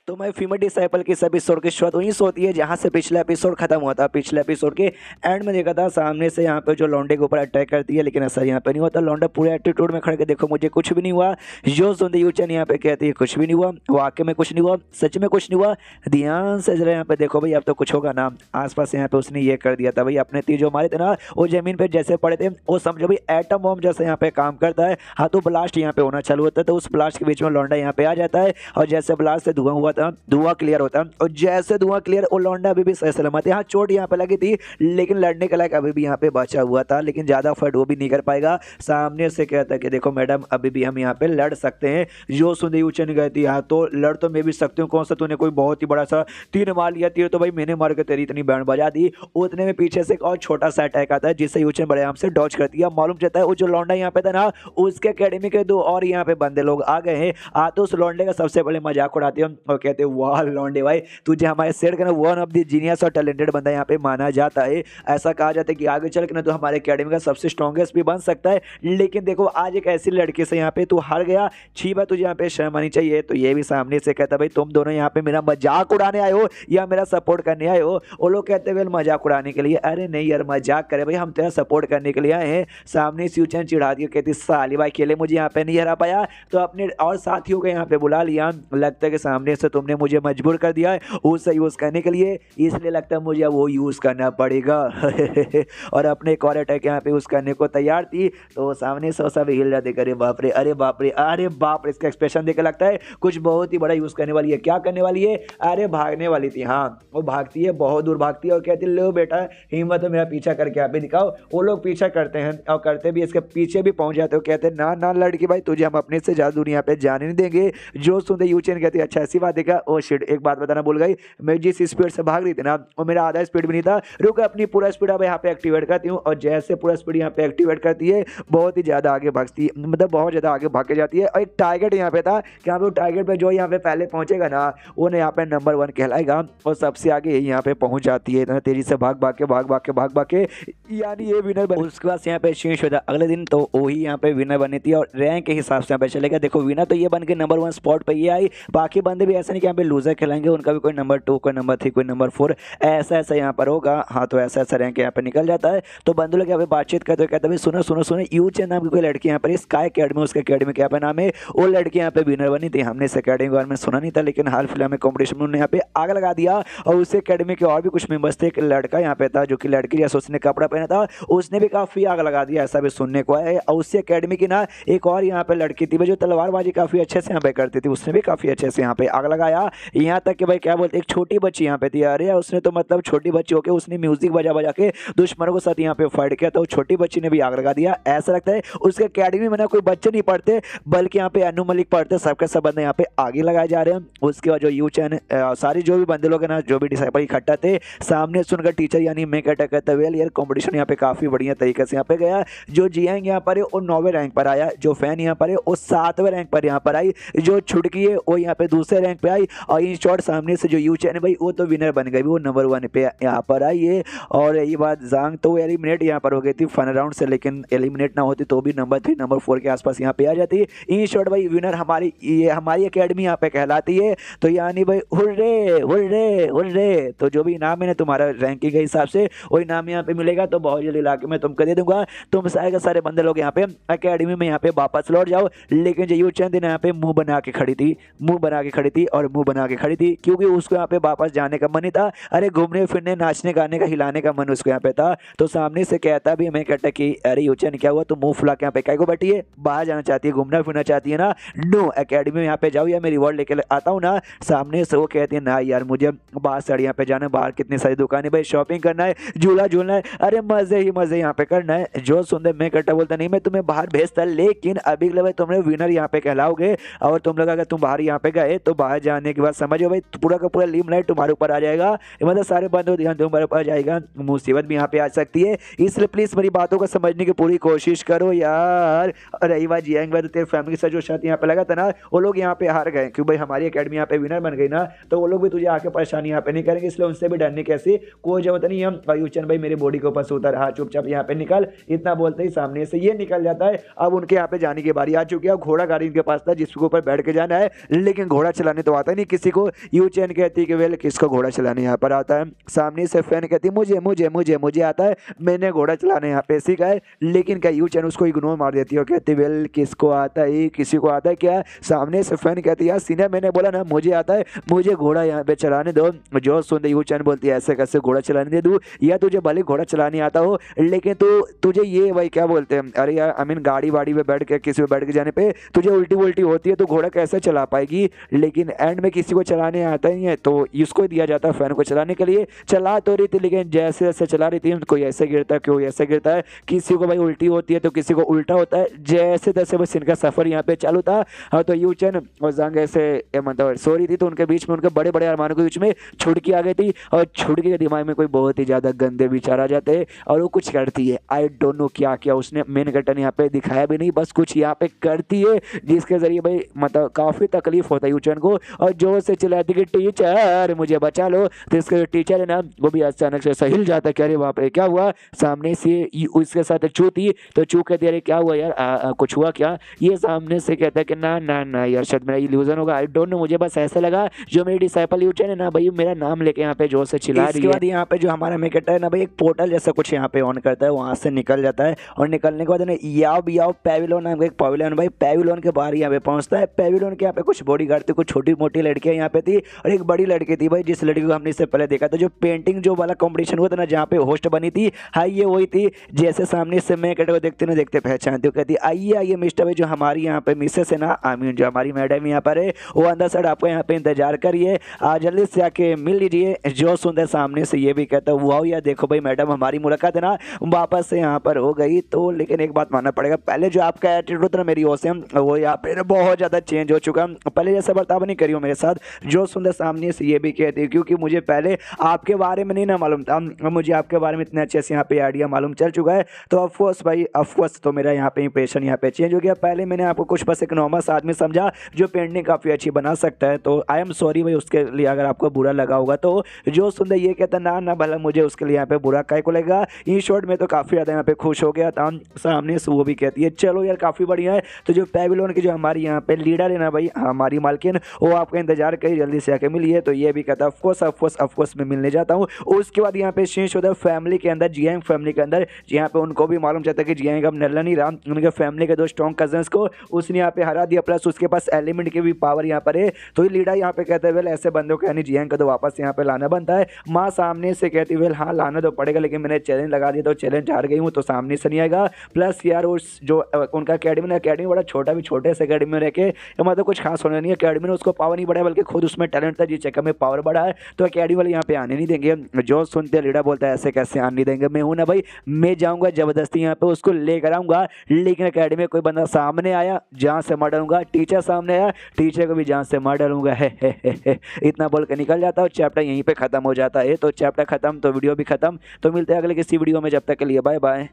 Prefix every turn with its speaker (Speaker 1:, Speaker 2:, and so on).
Speaker 1: तो मैं female disciple के इस एपिसोड की शुरुआत वहीं से होती है जहाँ से पिछला एपिसोड खत्म हुआ था। पिछले एपिसोड के एंड में देखा था सामने से यहाँ पे जो लौंडे के ऊपर अटैक करती है, लेकिन ऐसा यहाँ पे नहीं होता। लौंडा पूरे एटीट्यूड में खड़े के देखो मुझे कुछ भी नहीं हुआ। जो सुनते यूचन यहाँ पे कहती है कुछ भी नहीं हुआ, वाकई में कुछ नहीं हुआ, सच में कुछ नहीं हुआ। ध्यान से जरा यहाँ पे देखो भाई, अब तो कुछ होगा ना। आसपास यहाँ पे उसने ये कर दिया था भाई, अपने तीर जो मारे थे ना वो जमीन पे जैसे पड़े थे वो समझो भाई एटम बॉम्ब जैसे यहाँ पे काम करता है। हाँ तो ब्लास्ट यहाँ पे होना चालू होता है, तो उस ब्लास्ट के बीच में लौंडा यहाँ पे आ जाता है और जैसे ब्लास्ट से धुआं हुआ था धुआं क्लियर होता है और जैसे धुआं क्लियर वो लौंडा अभी भी सही सलामत है। हाँ चोट यहाँ पे लगी थी लेकिन लड़ने के लायक अभी भी यहाँ पे बचा हुआ था, लेकिन ज्यादा फाइट वो भी नहीं कर पाएगा। सामने से कहता है कि देखो मैडम अभी भी हम यहाँ पे लड़ सकते हैं। जो सुनते यूचन गई थी, हाँ तो लड़ तो मैं भी सकती हूँ, कौन सा तूने कोई बहुत ही बड़ा सा तीर मार लिया, तीर तो भाई मैंने मार के तेरी इतनी बैंड बजा दी। उतने में पीछे से एक और छोटा सा अटैक आता है जिससे यूचन बड़े आराम से डॉज करती है। मालूम चलता है वो जो लौंडा यहाँ पे था ना उसके अकेडमी के दो और यहाँ पे बंदे लोग आ गए हैं। तो उस लौंडे का सबसे पहले मजाक उड़ाते हैं और कहते हैं वाह लौंडे भाई तुझे हमारे सेट का वन ऑफ द जीनियस और टैलेंटेड बंदा यहाँ पे माना जाता है। ऐसा कहा जाता है कि आगे चल के ना तो हमारे अकेडमी का सबसे स्ट्रॉन्गेस्ट भी बन सकता है, लेकिन देखो आज एक ऐसी लड़की से यहाँ पे तू हार गया, छी बात तुझे यहाँ पे शर्म आनी चाहिए। तो ये भी सामने से कहता भाई तुम दोनों यहाँ पे मेरा मजाक उड़ाने आए हो या मेरा सपोर्ट करने आए हो। वो लोग कहते हैं मजाक उड़ाने के लिए, अरे नहीं यार मजाक करे भाई, हम तेरा सपोर्ट करने के लिए आए हैं। सामने स्यूचन चिढ़ा दिया, कहती साली भाई अकेले मुझे यहाँ पे नहीं हरा पाया तो अपने और साथियों को यहाँ पे बुला लिया। लगता है कि सामने से तुमने मुझे मजबूर कर दिया है उसे यूज करने के लिए, इसलिए लगता है मुझे वो यूज करना पड़ेगा। और अपने एक और अटैक यहाँ पे यूज करने को तैयार थी तो सामने से सब हिल जाते, अरे बाप रे अरे बाप रे अरे बाप रे। इसका एक्सप्रेशन देकर लगता है कुछ बहुत ही बड़ा यूज करने वाली है। क्या करने वाली है? अरे भागने वाली थी। हाँ वो भागती है, बहुत दूर भागती है और कहती है लो बेटा हिम्मत है मेरा पीछा करके यहाँ पे दिखाओ। वो लोग पीछा करते हैं और करते भी इसके पीछे भी पहुंच जाते हो। कहते हैं ना ना लड़की भाई तुझे हम अपने से ज्यादा दूर यहाँ पे जाने नहीं देंगे। जो सुनते यूचेन कहती है अच्छा ऐसी बात देखा। ओ शिट एक बात बताना भूल गई, मैं जिस स्पीड से भाग रही थी ना वो मेरा आधा स्पीड भी नहीं था। रुक अपनी पूरा स्पीड अब यहाँ पे एक्टिवेट करती हूँ और जैसे पूरा स्पीड यहाँ पे एक्टिवेट करती है बहुत ही ज्यादा आगे भागती है, मतलब बहुत ज्यादा आगे भाग के जाती है। और एक टारगेट यहाँ पे था कि यहाँ पे टारगेट पे जो यहाँ पे पहले पहुंचेगा ना वो यहाँ पे नंबर 1 कहलाएगा और सबसे आगे यहाँ पे पहुंच जाती है। तेजी से भाग भाग के यानी ये विनर बन। उसके बाद यहाँ पे शीर्ष होता अगले दिन तो वही यहाँ पे विनर बनी थी और रैंक के हिसाब से यहाँ पे चलेगा। देखो विनर तो ये बन के नंबर 1 स्पॉट पे ये आई, बाकी बंदे भी ऐसा नहीं कि यहाँ पे लूजर खेलेंगे, उनका भी कोई नंबर 2 कोई नंबर 3 कोई नंबर 4 ऐसा ऐसा यहाँ पर होगा। हाँ तो ऐसा ऐसा रैंक यहाँ पे निकल जाता है। तो बंदे लोग यहाँ पे बातचीत करते कहते हैं सुनो सुनो सुनो यूचेन नाम की कोई लड़की यहाँ पर स्काई अकेडमी, उसके अकेडमी क्या पे नाम है, वो लड़की यहाँ पे विनर बनी थी। हमने इस अकेडमी के बारे में सुना नहीं था लेकिन हाल फिलहाल में कॉम्पिटिशन में उन्होंने यहाँ पे आग लगा दिया और उस अकेडमी के और भी कुछ मेंबर्स थे। एक लड़का यहाँ पे था जो कि लड़की जैसे उसने कपड़ा पहना था उसने भी काफी आग लगा दिया, ऐसा भी सुनने को है। और उससे अकेडमी की ना एक और यहाँ पे लड़की थी जो तलवारबाजी काफी अच्छे से यहाँ पे करती थी, उसने भी काफी अच्छे से यहाँ पे आग लगाया। यहाँ तक कि भाई क्या बोलते एक छोटी बच्ची यहाँ पे थी, अरे उसने तो मतलब छोटी बच्ची होकर उसने म्यूजिक बजा बजा के दुश्मनों के साथ यहाँ पे फाइट किया तो छोटी बच्ची ने भी आग लगा दिया। ऐसा लगता है उसके अकेडमी में ना कोई बच्चे नहीं पढ़ते बल्कि यहाँ पे अनु मलिक पढ़ते, सबके सब बंदे यहाँ पे आगे लगाए जा रहे हैं। उसके बाद जो यूचेन सारी जो भी बंदे लोग हैं ना जो भी डिसाइपल इकट्ठा थे सामने सुनकर टीचर यानी मैं कहता वेल यार कॉम्पिटिशन यहाँ पे काफी बढ़िया तरीके से यहाँ पे गया। जो जियांग यहाँ पर है वो 9वें रैंक पर आया, जो फैन यहाँ पर है वो 7वें रैंक पर यहाँ पर आई, जो छुटकी है वो यहाँ पे दूसरे रैंक पे आई और इन शॉर्ट सामने से जो यूचेन है भाई वो तो विनर बन गई, वो नंबर 1 पे यहाँ पर आई है। और ये बात जांग तो एलिमिनेट यहाँ पर हो गई थी फन राउंड से, लेकिन एलिमिनेट ना होती तो भी नंबर 3 नंबर 4 के आसपास यहाँ पे आ जाती। इन शॉर्ट भाई विनर हमारी अकेडमी यहाँ पे कहलाती है। तो यानी भाई हुर्रे हुर्रे हुर्रे, तो जो भी इनाम है ना तुम्हारा रैंकिंग के हिसाब से वो इनाम यहाँ पे मिलेगा तो बहुत जल्दी ला के मैं तुमको दे दूंगा। तुम सारे बंदे लोग यहाँ पे अकेडमी में यहाँ पे वापस लौट जाओ। लेकिन जो यूचेन यहाँ पे मुंह बना के खड़ी थी क्योंकि उसको यहाँ पे वापस जाने का मन ही था। अरे घूमने फिरने नाचने गाने का हिलाने का मन उसको यहाँ पे था। तो सामने से कहता भी मैं कहता कि अरे यूचेन क्या हुआ, तुम मुंह फुला के यहाँ पे क्या को बैठी है, बाहर जाना चाहती है, घूमना फिरना चाहती है ना, नो अकेडमी में यहाँ पे जाओ या मैं रिवॉर्ड लेके आता हूँ ना। सामने से वो कहती है ना यार मुझे बाहर साड़ी यहाँ पे जाना है, बाहर कितनी सारी दुकानें भाई शॉपिंग करना है, झूला झूलना है, अरे मजे ही मजे यहाँ पे करना है। जो सुंदर मैं कहता बोलता नहीं मैं तुम्हें बाहर भेजता, लेकिन अभी भाई तुमने विनर यहाँ पे कहलाओगे और तुम लोग अगर तुम बाहर यहाँ पे गए तो बाहर जाने के बाद समझो भाई पूरा का पूरा लीमलाइट तुम्हारे ऊपर आ जाएगा, मतलब सारे बंदों ध्यान तुम्हारे ऊपर आ जाएगा, मुसीबत भी यहाँ पे आ सकती है। इसलिए प्लीज मेरी बातों को समझने की पूरी कोशिश करो यार। रही बात जियांग तो तेरे फैमिली से जो शर्त यहाँ पे लगा था ना वो लोग यहाँ पे हार गए क्योंकि भाई हमारी अकेडमी यहाँ पे विनर बन गई ना तो वो लोग भी तुझे आके परेशानी यहाँ पे नहीं करेंगे, इसलिए उनसे भी डरने कैसी कोई जरूरत नहीं। हम यूचेन भाई मेरे बॉडी के ऊपर से उतर, हाँ चुपचाप यहाँ पे निकल, इतना बोलते ही सामने से ये निकल जाता है। अब उनके यहाँ पे जाने की बारी आ चुकी है। घोड़ा गाड़ी इनके पास था जिसके ऊपर बैठ के जाना है, लेकिन घोड़ा चलाने तो तो आता नहीं किसी को। यू चैन कहती है कि वेल किसको घोड़ा चलाने यहाँ पर आता है। सामने से फैन कहती है मुझे मुझे मुझे मुझे आता है, मैंने घोड़ा चलाने यहाँ पे सीखा है। लेकिन क्या यू चैन उसको इग्नोर मार देती है, कहती वेल किसको आता है, किसी को आता है क्या। सामने से फैन कहती है यार सीनियर मैंने बोला ना मुझे आता है, मुझे घोड़ा यहाँ पे चलाने दो। जो सुनते यू चैन बोलती है ऐसे कैसे घोड़ा चलाने दे दूँ, या तुझे भले घोड़ा चलाने आता हो लेकिन तुझे ये भाई क्या बोलते हैं, अरे यार आई मीन गाड़ी वाड़ी में बैठ के किसी में बैठ के जाने पे तुझे उल्टी उल्टी होती है तो घोड़ा कैसे चला पाएगी। लेकिन एंड में किसी को चलाने आता ही है तो इसको दिया जाता है फैन को चलाने के लिए। चला तो रही थी लेकिन जैसे जैसे चला रही थी कोई ऐसे गिरता है कोई ऐसे गिरता है, किसी को भाई उल्टी होती है तो किसी को उल्टा होता है। जैसे तैसे बस इनका सफर यहाँ पे चालू था। तो यू चैन और जंग ऐसे मतलब सो रही थी तो उनके बीच में उनके बड़े बड़े अरमानों के बीच में छुड़की आ गई थी और छुड़की के दिमाग में कोई बहुत ही ज्यादा गंदे विचार आ जाते हैं और वो कुछ करती है। आई डोंट नो क्या क्या उसने मेन कर्टन यहाँ पे दिखाया भी नहीं, बस कुछ यहाँ पे करती है जिसके जरिए भाई मतलब काफी तकलीफ होता है यू चैन को और जोर से चिल्लाती कि टीचर मुझे बचा लो। तो इसका जो टीचर है ना वो भी अचानक से हिल जाता है, क्या रे वहाँ पे क्या हुआ। सामने से उसके साथ चू थी तो चू कहती है क्या हुआ यार कुछ हुआ क्या। ये सामने से कहता है कि ना ना ना यार शायद मेरा इल्यूजन होगा, आई डोंट नो मुझे बस ऐसा लगा जो मेरी डिसाइपल यू चैन है ना भाई मेरा नाम लेके यहाँ पे जोर से चिल्ला रही है। इसके बाद यहाँ पे जो हमारा मेकेटर है ना भाई एक पोर्टल जैसा कुछ यहाँ पे ऑन करता है, वहां से निकल जाता है और निकलने के बाद ना याव याव पेविलोन नाम का एक पेविलोन भाई पेविलोन के बाहर यहाँ पे पहुंचता है। पेविलोन के यहाँ पे कुछ बॉडीगार्ड थे, कुछ छोटी मोटी लड़कियां यहाँ पे थी और एक बड़ी लड़की थी भाई जिस लड़की को हमने इससे पहले देखा था जो पेंटिंग जो वाला कॉम्पिटिशन हुआ था ना जहाँ पे होस्ट बनी थी। हाँ ये वही थी। जैसे सामने से मेकेटर को देखते ना देखते पहचानती हूँ, कहती आइए आइए मिस्टर भाई जो हमारी यहाँ पे मिसेस है ना आई मीन जो हमारी मैडम यहाँ पर है वो अंदर साइड आपको यहाँ पे इंतजार करिए, जल्दी से आके मिल लीजिए। जो सुंदर सामने से ये भी कहता है वाओ यार देखो भाई मैडम हमारी मुलाकात है ना वापस से यहाँ पर हो गई। तो लेकिन एक बात मानना पड़ेगा पहले जो आपका एटीट्यूड था ना मेरी ओर से वो यहाँ पे बहुत ज़्यादा चेंज हो चुका, पहले जैसा बर्ताव नहीं करी हो मेरे साथ। जो सुंदर सामने से ये भी कहती है क्योंकि मुझे पहले आपके बारे में नहीं ना मालूम था, मुझे आपके बारे में इतने अच्छे से यहाँ पे आइडिया मालूम चल चुका है। तो ऑफकोर्स भाई ऑफकोर्स तो मेरा यहाँ पे इंप्रेशन यहाँ पे चेंज हो गया। पहले मैंने आपको कुछ बस एक नॉर्मल आदमी समझा जो पेंटिंग काफ़ी अच्छी बना सकता है, तो आई एम सॉरी भाई उसके लिए अगर आपको बुरा लगा होगा। तो जो सुंदर ये कहता ना ना भला मुझे उसके लिए यहाँ पे बुरा काय को लगा। इन शॉर्ट में तो काफ़ी ज़्यादा यहाँ पे खुश हो गया था। सामने से वो भी कहती है चलो यार काफ़ी बढ़िया है। तो जो पेविलोन की जो हमारी यहाँ पे लीडर है ना भाई हमारी मालकिन वो आपका इंतजार करिए जल्दी से आके मिलिए। तो ये भी कहता है ऑफकोर्स मैं मिलने जाता हूँ। उसके बाद यहाँ पे चेंज होता है फैमिली के अंदर, जियांग फैमिली के अंदर, यहाँ पे उनको भी मालूम चाहता है कि जियांग अब नल्ला नहीं रहा, उनके फैमिली के दो स्ट्रॉन्ग कजन्स को उसने यहाँ पे हरा दिया, प्लस उसके पास एलिमेंट की भी पावर यहाँ पर है। तो ये लीडर यहाँ पे कहते हैं वेल ऐसे बंदों को यानी जियांग को तो वापस यहाँ पे लाना बनता है। माँ सामने से कहती वेल हाँ लाना तो पड़ेगा लेकिन मैंने चैलेंज लगा दिया तो चैलेंज हार गई हूँ तो सामने से नहीं आएगा। प्लस यार उस जो उनका अकेडमी बड़ा छोटा भी छोटे से अकेडमी में रह के मतलब कुछ खास होना नहीं है। अकेडमी में उसको पावर नहीं बढ़ा बल्कि खुद उसमें टैलेंट था जिस चक्कर में पावर बढ़ा है। तो अकेडमी वाले यहाँ पे आने नहीं देंगे। जो सुनते लीडर बोलता है ऐसे कैसे आने नहीं देंगे, मैं हूँ ना भाई मैं जाऊँगा जबरदस्ती यहाँ पे उसको लेकर आऊँगा। लेकिन अकेडमी में कोई बंदा सामने आया जहाँ से मार डालूंगा, टीचर सामने आया टीचर को भी जहाँ से मार डालूंगा है। इतना बोल के निकल जाता है और चैप्टर यहीं पे खत्म हो जाता है। तो चैप्टर खत्म तो वीडियो भी खत्म। तो मिलते हैं अगले किसी वीडियो में, जब तक के लिए बाय बाय।